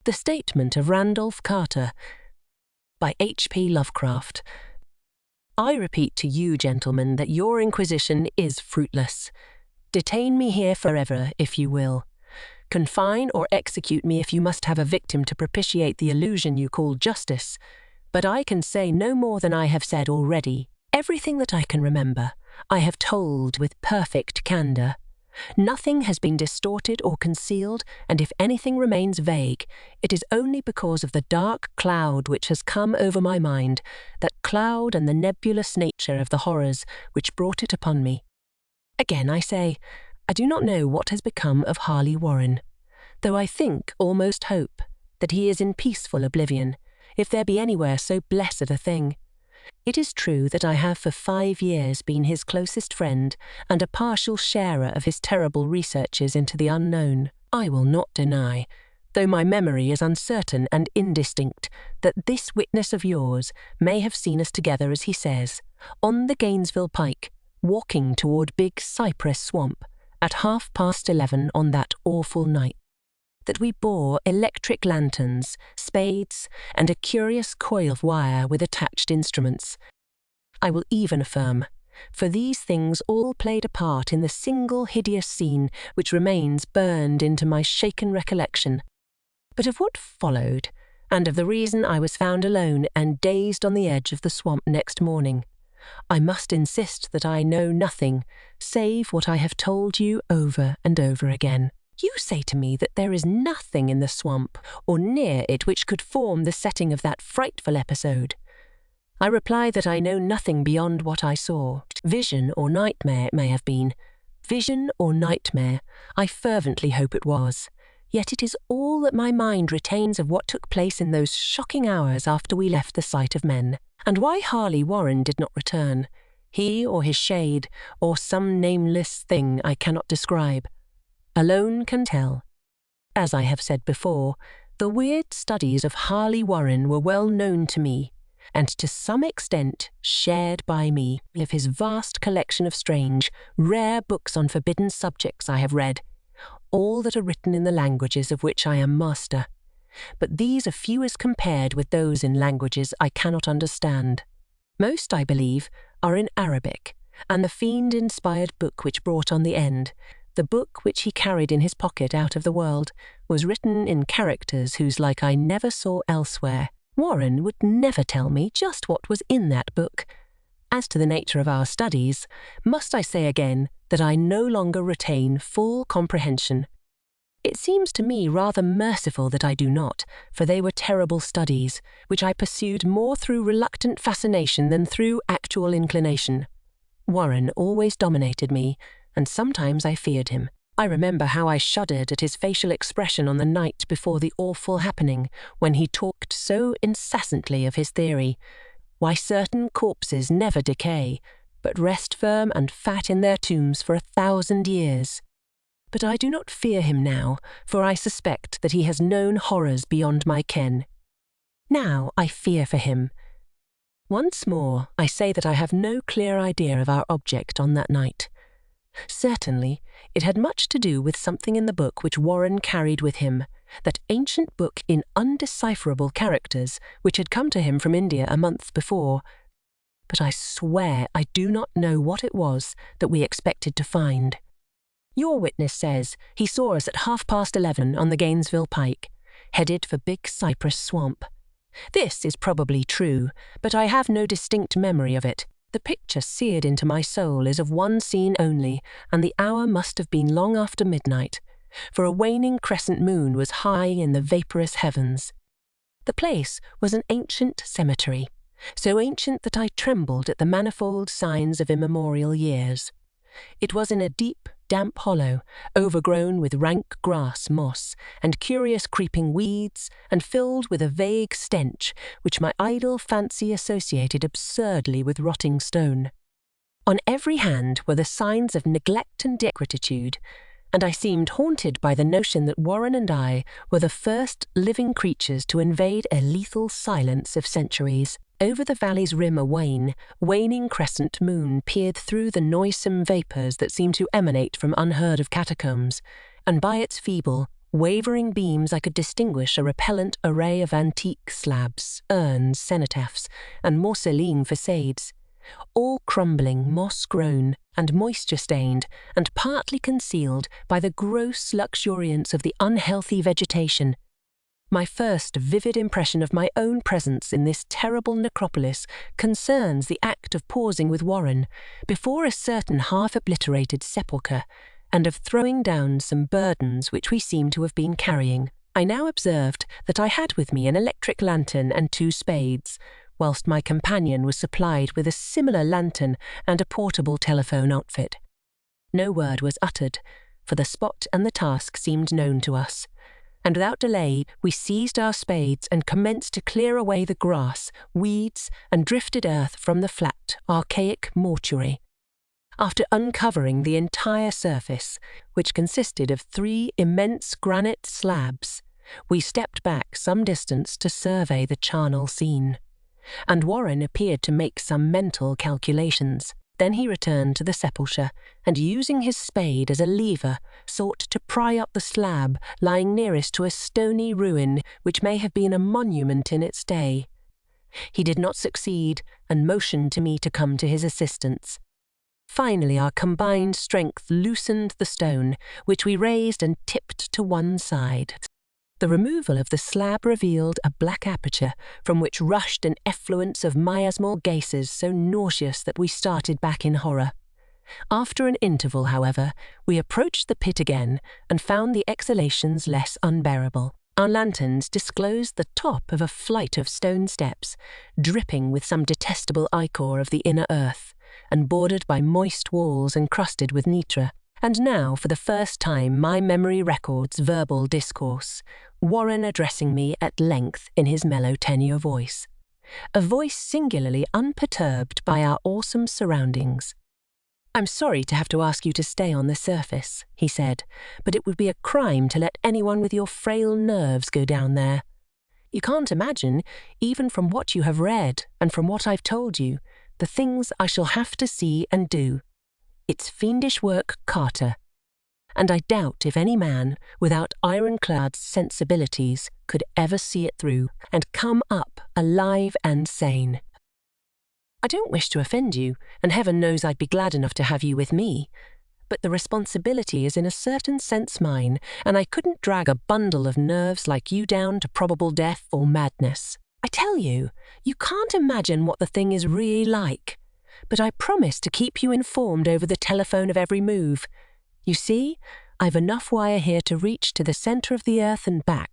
The Statement of Randolph Carter by H.P. Lovecraft. I repeat to you, gentlemen, that your inquisition is fruitless. Detain me here forever, if you will. Confine or execute me if you must have a victim to propitiate the illusion you call justice. But I can say no more than I have said already. Everything that I can remember, I have told with perfect candour. Nothing has been distorted or concealed, and if anything remains vague, it is only because of the dark cloud which has come over my mind, that cloud and the nebulous nature of the horrors which brought it upon me. Again I say, I do not know what has become of Harley Warren, though I think, almost hope, that he is in peaceful oblivion, if there be anywhere so blessed a thing. It is true that I have for 5 years been his closest friend and a partial sharer of his terrible researches into the unknown. I will not deny, though my memory is uncertain and indistinct, that this witness of yours may have seen us together, as he says, on the Gainesville Pike, walking toward Big Cypress Swamp at 11:30 on that awful night. That we bore electric lanterns, spades, and a curious coil of wire with attached instruments. I will even affirm, for these things all played a part in the single hideous scene which remains burned into my shaken recollection. But of what followed, and of the reason I was found alone and dazed on the edge of the swamp next morning, I must insist that I know nothing, save what I have told you over and over again. You say to me that there is nothing in the swamp or near it which could form the setting of that frightful episode. I reply that I know nothing beyond what I saw. Vision or nightmare it may have been. Vision or nightmare, I fervently hope it was. Yet it is all that my mind retains of what took place in those shocking hours after we left the sight of men. And why Harley Warren did not return, he or his shade, or some nameless thing I cannot describe, alone can tell. As I have said before, the weird studies of Harley Warren were well known to me, and to some extent shared by me. Of his vast collection of strange, rare books on forbidden subjects I have read, all that are written in the languages of which I am master. But these are few as compared with those in languages I cannot understand. Most, I believe, are in Arabic, and the fiend-inspired book which brought on the end, the book which he carried in his pocket out of the world, was written in characters whose like I never saw elsewhere. Warren would never tell me just what was in that book. As to the nature of our studies, must I say again that I no longer retain full comprehension. It seems to me rather merciful that I do not, for they were terrible studies, which I pursued more through reluctant fascination than through actual inclination. Warren always dominated me, and sometimes I feared him. I remember how I shuddered at his facial expression on the night before the awful happening, when he talked so incessantly of his theory, why certain corpses never decay, but rest firm and fat in their tombs for 1,000 years. But I do not fear him now, for I suspect that he has known horrors beyond my ken. Now I fear for him. Once more, I say that I have no clear idea of our object on that night. Certainly, it had much to do with something in the book which Warren carried with him, that ancient book in undecipherable characters which had come to him from India a month before. But I swear I do not know what it was that we expected to find. Your witness says he saw us at 11:30 on the Gainesville Pike, headed for Big Cypress Swamp. This is probably true, but I have no distinct memory of it. The picture seared into my soul is of one scene only, and the hour must have been long after midnight, for a waning crescent moon was high in the vaporous heavens. The place was an ancient cemetery, so ancient that I trembled at the manifold signs of immemorial years. It was in a deep, damp hollow, overgrown with rank grass, moss, and curious creeping weeds, and filled with a vague stench which my idle fancy associated absurdly with rotting stone. On every hand were the signs of neglect and decrepitude, and I seemed haunted by the notion that Warren and I were the first living creatures to invade a lethal silence of centuries. Over the valley's rim a waning crescent moon peered through the noisome vapours that seemed to emanate from unheard-of catacombs, and by its feeble, Wavering beams I could distinguish a repellent array of antique slabs, urns, cenotaphs, and mousseline facades, all crumbling, moss-grown, and moisture-stained, and partly concealed by the gross luxuriance of the unhealthy vegetation. My first vivid impression of my own presence in this terrible necropolis concerns the act of pausing with Warren before a certain half-obliterated sepulchre, and of throwing down some burdens which we seemed to have been carrying. I now observed that I had with me an electric lantern and 2 spades, whilst my companion was supplied with a similar lantern and a portable telephone outfit. No word was uttered, for the spot and the task seemed known to us, and without delay we seized our spades and commenced to clear away the grass, weeds, and drifted earth from the flat, archaic mortuary. After uncovering the entire surface, which consisted of 3 immense granite slabs, we stepped back some distance to survey the charnel scene, and Warren appeared to make some mental calculations. Then he returned to the sepulchre, and using his spade as a lever, sought to pry up the slab lying nearest to a stony ruin which may have been a monument in its day. He did not succeed, and motioned to me to come to his assistance. Finally, our combined strength loosened the stone, which we raised and tipped to one side. The removal of the slab revealed a black aperture from which rushed an effluence of miasmal gases so nauseous that we started back in horror. After an interval, however, we approached the pit again and found the exhalations less unbearable. Our lanterns disclosed the top of a flight of stone steps, dripping with some detestable ichor of the inner earth, and bordered by moist walls encrusted with nitre. And now, for the first time, my memory records verbal discourse, Warren addressing me at length in his mellow tenor voice, a voice singularly unperturbed by our awesome surroundings. "I'm sorry to have to ask you to stay on the surface," he said, "but it would be a crime to let anyone with your frail nerves go down there. You can't imagine, even from what you have read and from what I've told you, the things I shall have to see and do. It's fiendish work, Carter, and I doubt if any man without ironclad sensibilities could ever see it through and come up alive and sane. I don't wish to offend you, and heaven knows I'd be glad enough to have you with me, but the responsibility is in a certain sense mine, and I couldn't drag a bundle of nerves like you down to probable death or madness. I tell you, you can't imagine what the thing is really like. But I promise to keep you informed over the telephone of every move. You see, I've enough wire here to reach to the centre of the earth and back.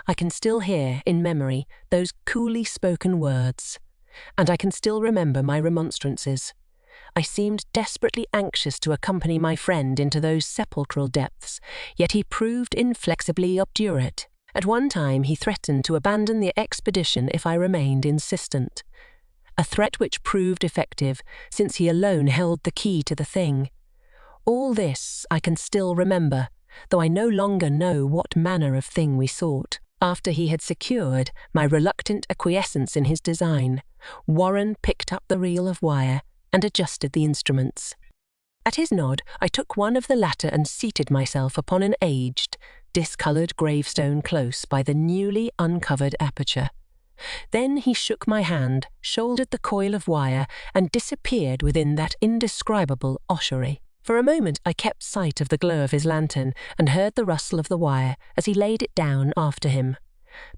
I can still hear, in memory, those coolly spoken words, and I can still remember my remonstrances. I seemed desperately anxious to accompany my friend into those sepulchral depths, yet he proved inflexibly obdurate. At one time he threatened to abandon the expedition if I remained insistent. A threat which proved effective, since he alone held the key to the thing. All this I can still remember, though I no longer know what manner of thing we sought. After he had secured my reluctant acquiescence in his design, Warren picked up the reel of wire and adjusted the instruments. At his nod, I took one of the latter and seated myself upon an aged, discoloured gravestone close by the newly uncovered aperture. Then he shook my hand, shouldered the coil of wire, and disappeared within that indescribable ossuary. For a moment I kept sight of the glow of his lantern and heard the rustle of the wire as he laid it down after him.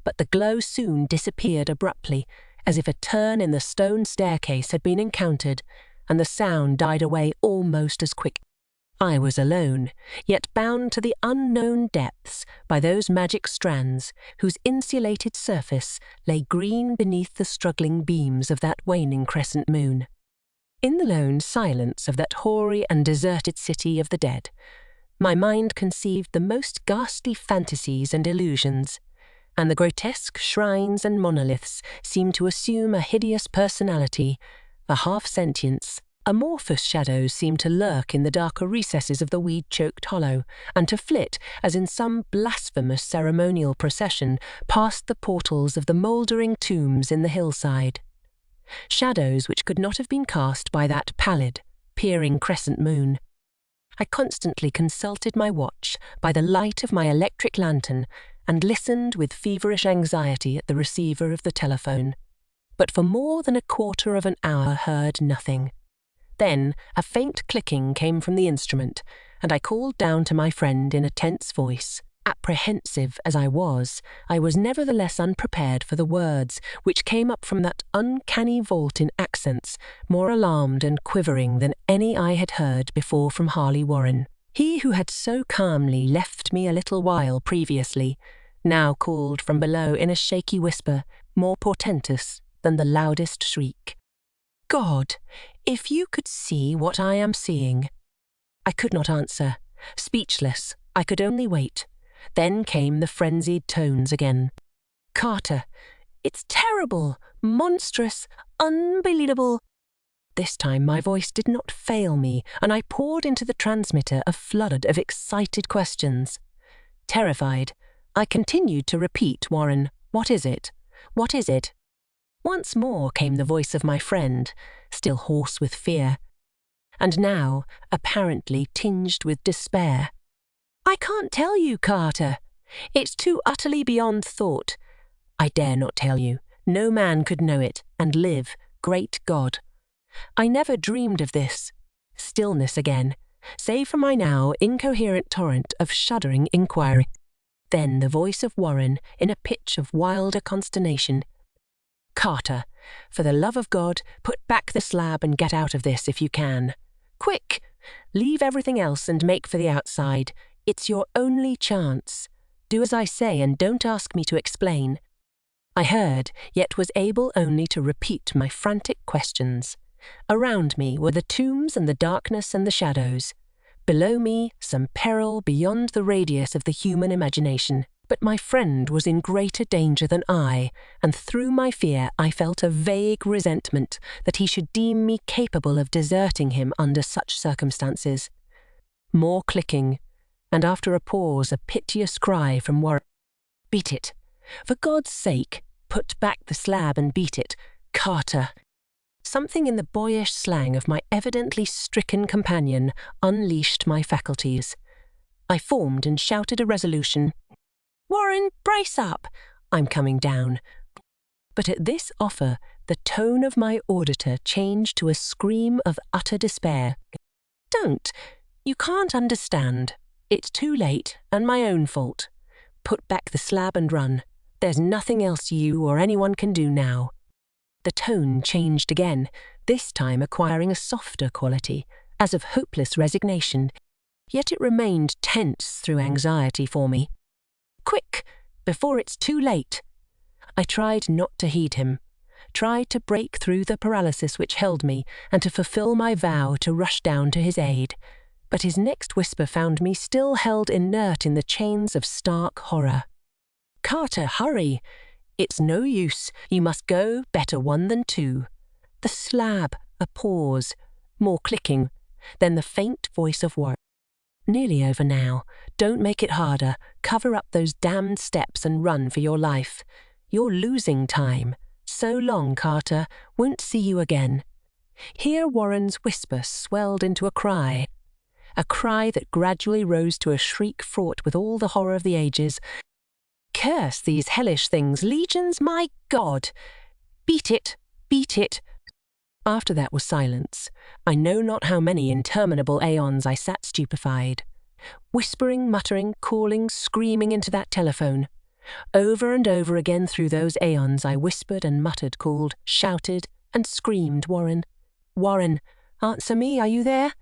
But the glow soon disappeared abruptly, as if a turn in the stone staircase had been encountered, and the sound died away almost as quick. I was alone, yet bound to the unknown depths by those magic strands whose insulated surface lay green beneath the struggling beams of that waning crescent moon. In the lone silence of that hoary and deserted city of the dead, my mind conceived the most ghastly fantasies and illusions, and the grotesque shrines and monoliths seemed to assume a hideous personality, a half-sentience. Amorphous shadows seemed to lurk in the darker recesses of the weed-choked hollow, and to flit, as in some blasphemous ceremonial procession, past the portals of the mouldering tombs in the hillside. Shadows which could not have been cast by that pallid, peering crescent moon. I constantly consulted my watch by the light of my electric lantern and listened with feverish anxiety at the receiver of the telephone. But for more than a quarter of an hour heard nothing. Then a faint clicking came from the instrument, and I called down to my friend in a tense voice. Apprehensive as I was nevertheless unprepared for the words which came up from that uncanny vault in accents more alarmed and quivering than any I had heard before from Harley Warren. He who had so calmly left me a little while previously now called from below in a shaky whisper, more portentous than the loudest shriek. God, if you could see what I am seeing. I could not answer. Speechless, I could only wait. Then came the frenzied tones again. Carter, it's terrible, monstrous, unbelievable. This time my voice did not fail me, and I poured into the transmitter a flood of excited questions. Terrified, I continued to repeat, Warren, what is it? What is it? Once more came the voice of my friend, still hoarse with fear, and now apparently tinged with despair. I can't tell you, Carter. It's too utterly beyond thought. I dare not tell you. No man could know it and live, great God. I never dreamed of this. Stillness again, save for my now incoherent torrent of shuddering inquiry. Then the voice of Warren in a pitch of wilder consternation. Carter, for the love of God, put back the slab and get out of this if you can. Quick! Leave everything else and make for the outside. It's your only chance. Do as I say and don't ask me to explain. I heard, yet was able only to repeat my frantic questions. Around me were the tombs and the darkness and the shadows. Below me, some peril beyond the radius of the human imagination. But my friend was in greater danger than I, and through my fear I felt a vague resentment that he should deem me capable of deserting him under such circumstances. More clicking, and after a pause a piteous cry from Warren. Beat it. For God's sake, put back the slab and beat it. Carter. Something in the boyish slang of my evidently stricken companion unleashed my faculties. I formed and shouted a resolution. Warren, brace up! I'm coming down. But at this offer, the tone of my auditor changed to a scream of utter despair. Don't! You can't understand. It's too late, and my own fault. Put back the slab and run. There's nothing else you or anyone can do now. The tone changed again, this time acquiring a softer quality, as of hopeless resignation, yet it remained tense through anxiety for me. Quick, before it's too late. I tried not to heed him, tried to break through the paralysis which held me and to fulfill my vow to rush down to his aid. But his next whisper found me still held inert in the chains of stark horror. Carter, hurry! It's no use. You must go, better one than two. The slab, a pause, more clicking, then the faint voice of Warren. Nearly over now. Don't make it harder. Cover up those damned steps and run for your life. You're losing time. So long, Carter. Won't see you again. Here Warren's whisper swelled into a cry that gradually rose to a shriek fraught with all the horror of the ages. Curse these hellish things, legions, my God! Beat it, beat it. After that was silence. I know not how many interminable aeons I sat stupefied, whispering, muttering, calling, screaming into that telephone. Over and over again through those aeons I whispered and muttered, called, shouted, and screamed, Warren. Warren, answer me, are you there?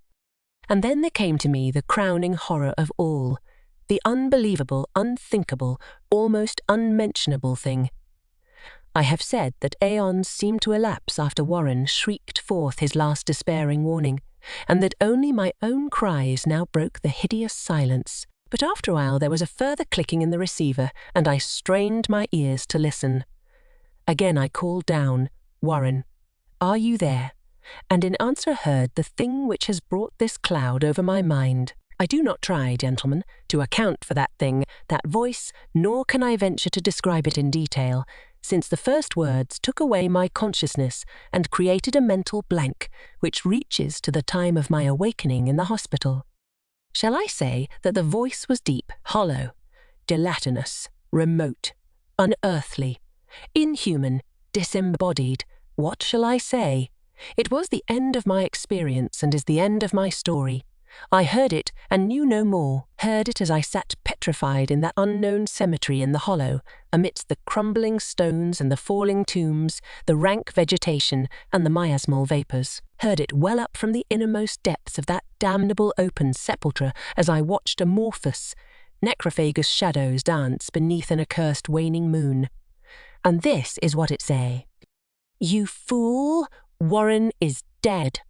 And then there came to me the crowning horror of all, the unbelievable, unthinkable, almost unmentionable thing. I have said that aeons seemed to elapse after Warren shrieked forth his last despairing warning, and that only my own cries now broke the hideous silence. But after a while there was a further clicking in the receiver, and I strained my ears to listen. Again I called down, Warren, are you there? And in answer heard the thing which has brought this cloud over my mind. I do not try, gentlemen, to account for that thing, that voice, nor can I venture to describe it in detail, since the first words took away my consciousness and created a mental blank which reaches to the time of my awakening in the hospital. Shall I say that the voice was deep, hollow, gelatinous, remote, unearthly, inhuman, disembodied? What shall I say? It was the end of my experience and is the end of my story. I heard it and knew no more, heard it as I sat petrified in that unknown cemetery in the hollow, amidst the crumbling stones and the falling tombs, the rank vegetation and the miasmal vapours. Heard it well up from the innermost depths of that damnable open sepulchre as I watched amorphous, necrophagous shadows dance beneath an accursed waning moon. And this is what it say. "You fool, Warren is dead."